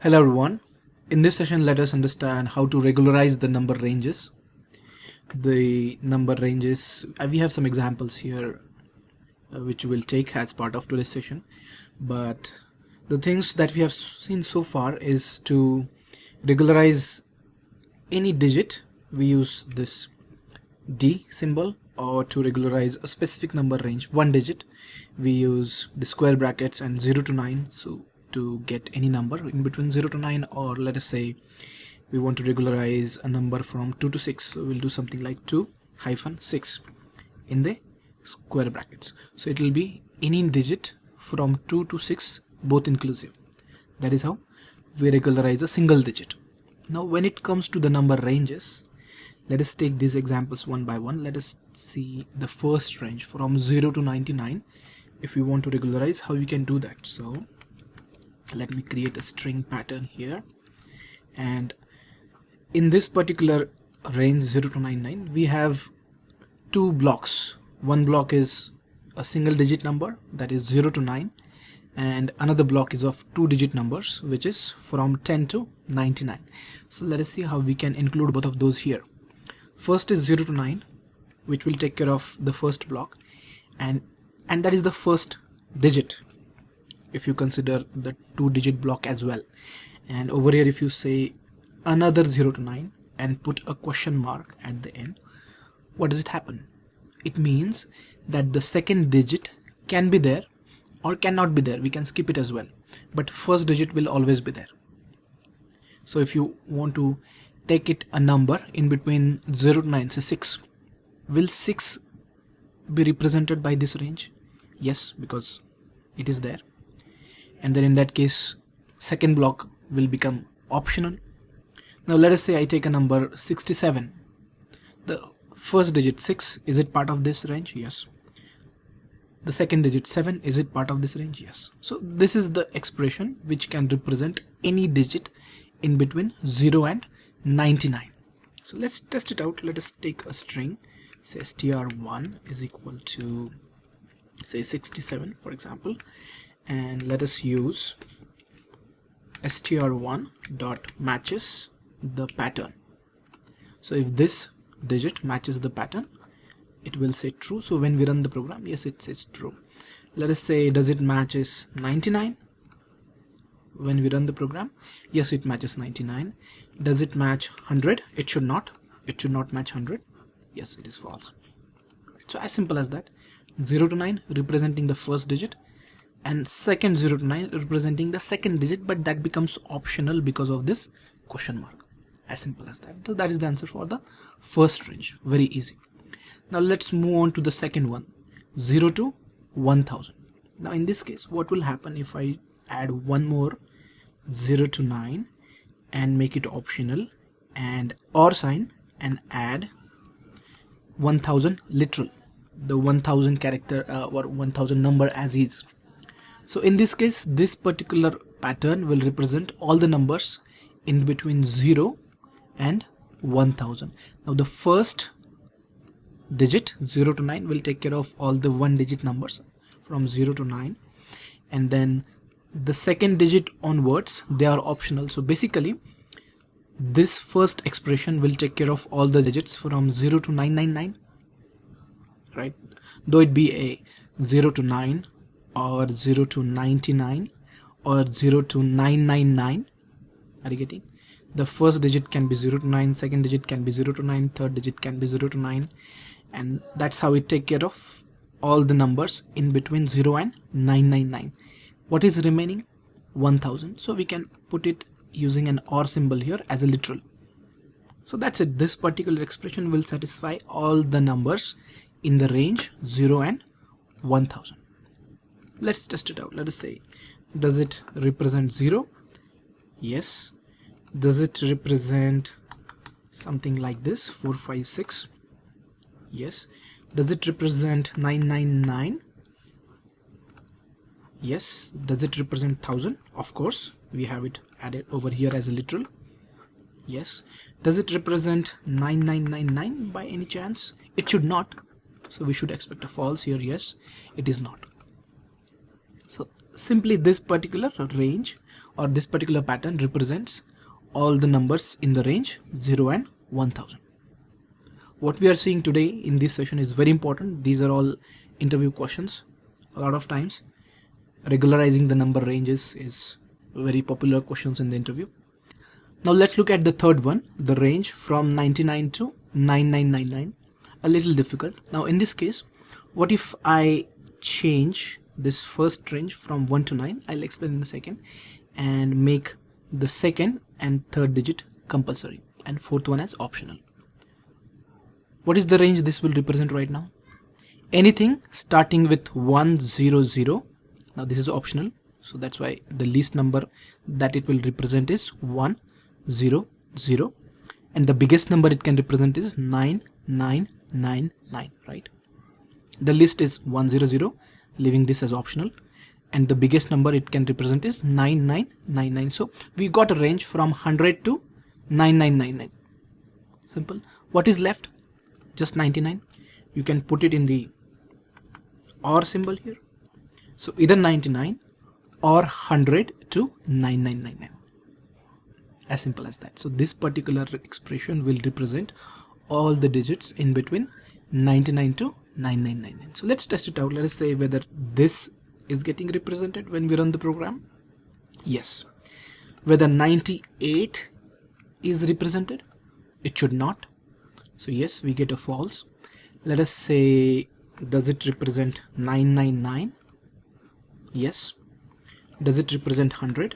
Hello everyone. In this session, let us understand how to regularize the number ranges. The number ranges, we have some examples here which we'll take as part of today's session. But the things that we have seen so far is to regularize any digit. We use this D symbol, or to regularize a specific number range, one digit, we use the square brackets and 0 to 9. So to get any number in between 0 to 9, or let us say we want to regularize a number from 2 to 6, so we'll do something like 2-6 in the square brackets. So it will be any digit from 2 to 6, both inclusive. That is how we regularize a single digit. Now when it comes to the number ranges, let us take these examples one by one. Let us see the first range from 0 to 99. If we want to regularize, how we can do that. So let me create a string pattern here, and in this particular range 0 to 99 we have two blocks. One block is a single digit number, that is 0 to 9, and another block is of two digit numbers, which is from 10 to 99. So let us see how we can include both of those here. First is 0 to 9, which will take care of the first block, and that is the first digit if you consider the two digit block as well. And over here, if you say another 0 to 9 and put a question mark at the end, what does it happen? It means that the second digit can be there or cannot be there. We can skip it as well, but first digit will always be there. So if you want to take it a number in between 0 to 9, say 6, will 6 be represented by this range? Yes, because it is there. And then in that case, second block will become optional. Now let us say I take a number 67. The first digit 6, is it part of this range? Yes. The second digit 7, is it part of this range? Yes. So this is the expression which can represent any digit in between 0 and 99. So let's test it out. Let us take a string, say str1 is equal to say 67 for example, and let us use str1 dot matches the pattern. So if this digit matches the pattern, it will say true. So when we run the program, yes, it says true. Let us say, does it matches 99? When we run the program, yes, it matches 99. Does it match 100? It should not match 100. Yes, it is false. So as simple as that. 0 to 9 representing the first digit, and second 0 to 9 representing the second digit, but that becomes optional because of this question mark. As simple as that. So that is the answer for the first range. Very easy. Now let's move on to the second one, 0 to 1000. Now in this case, what will happen if I add one more 0 to 9 and make it optional, and or sign, and add 1000 literal, the 1000 character or 1000 number as is. So in this case, this particular pattern will represent all the numbers in between 0 and 1000. Now the first digit 0 to 9 will take care of all the one digit numbers from 0 to 9, and then the second digit onwards, they are optional. So basically this first expression will take care of all the digits from 0 to 999, right? Though it be a 0 to 9 or 0 to 99 or 0 to 999, are you getting? The first digit can be 0 to 9, second digit can be 0 to 9, third digit can be 0 to 9, and that's how it take care of all the numbers in between 0 and 999. What is remaining? 1000. So we can put it using an OR symbol here as a literal. So that's it. This particular expression will satisfy all the numbers in the range 0 and 1000. Let's test it out. Let us say, does it represent 0? Yes. Does it represent something like this, 456? Yes. Does it represent 999? Yes. Does it represent 1000? Of course, we have it added over here as a literal. Yes. Does it represent 9999 by any chance? It should not. So we should expect a false here. Yes, it is not. So simply this particular range or this particular pattern represents all the numbers in the range 0 and 1000. What we are seeing today in this session is very important. These are all interview questions. A lot of times regularizing the number ranges is very popular questions in the interview. Now let's look at the third one, the range from 99 to 9999. A little difficult. Now in this case, what if I change this first range from 1 to 9? I'll explain in a second, and make the second and third digit compulsory and fourth one as optional. What is the range this will represent right now? Anything starting with 100. Now this is optional, so that's why the least number that it will represent is 100, and the biggest number it can represent is 9999, right? The list is 100, leaving this as optional, and the biggest number it can represent is 9999. So we got a range from 100 to 9999. Simple. What is left? Just 99. You can put it in the OR symbol here. So either 99 or 100 to 9999. As simple as that. So this particular expression will represent all the digits in between 99 to 9999. So let's test it out. Let us say whether this is getting represented when we run the program. Yes. Whether 98 is represented, it should not. So yes, we get a false. Let us say, does it represent 999? Yes. Does it represent 100?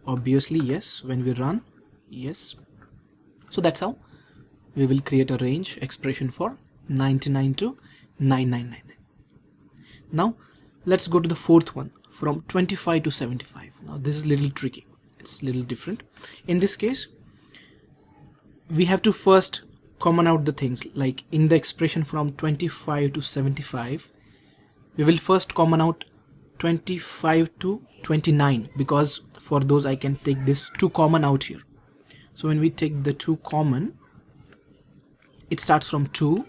Obviously yes. When we run, yes. So that's how we will create a range expression for 99 to 9999. Now let's go to the fourth one, from 25 to 75. Now this is a little tricky. It's a little different. In this case, we have to first common out the things. Like in the expression from 25 to 75, we will first common out 25 to 29, because for those I can take this 2 common out here. So when we take the 2 common, it starts from 2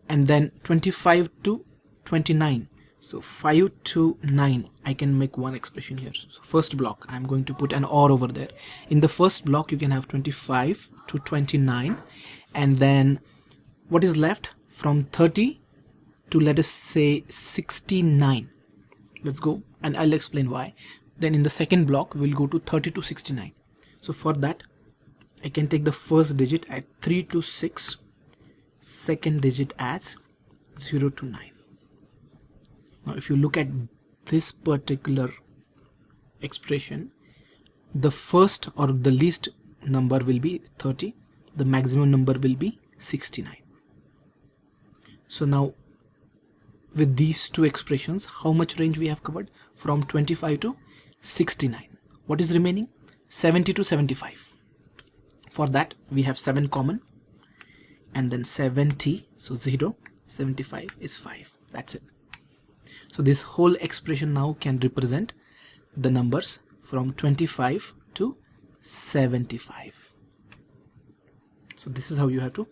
and then 25 to 29. So 5 to 9, I can make one expression here. So first block, I'm going to put an OR over there. In the first block, you can have 25 to 29, and then what is left from 30 to, let us say, 69. Let's go, and I'll explain why. Then in the second block, we'll go to 30 to 69. So for that, I can take the first digit at 3 to 6, second digit as 0 to 9. Now if you look at this particular expression, the first or the least number will be 30, the maximum number will be 69. So now with these two expressions, how much range we have covered? From 25 to 69. What is remaining? 70 to 75. For that we have 7 common, and then 70, so 0, 75 is 5. That's it. So this whole expression now can represent the numbers from 25 to 75. So this is how you have to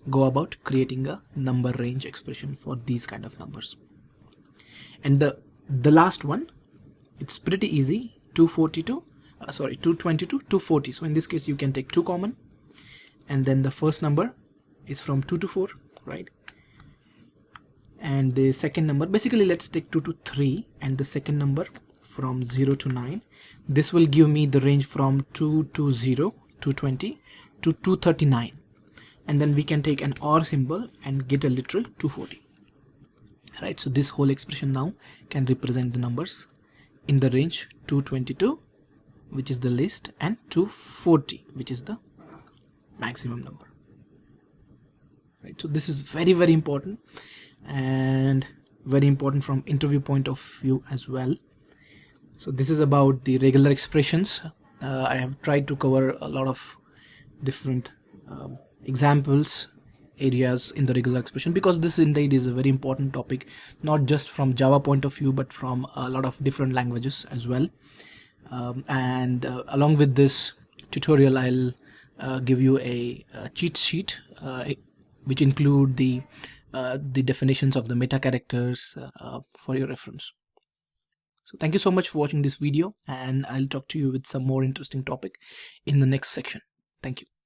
go about creating a number range expression for these kind of numbers. And the last one, it's pretty easy, 220 to 240. So in this case you can take 2 common, and then the first number is from 2 to 4, right? And the second number, basically let's take 2 to 3, and the second number from 0 to 9. This will give me the range from 220, 220 to 239, and then we can take an OR symbol and get a literal 240, right? So this whole expression now can represent the numbers in the range 222, which is the least, and 240, which is the maximum number, right? So this is very, very important, and very important from interview point of view as well. So this is about the regular expressions. I have tried to cover a lot of different examples, areas in the regular expression, because this indeed is a very important topic, not just from Java point of view, but from a lot of different languages as well. Along with this tutorial, I'll give you a cheat sheet which include the definitions of the meta characters for your reference. So thank you so much for watching this video, and I'll talk to you with some more interesting topic in the next section. Thank you.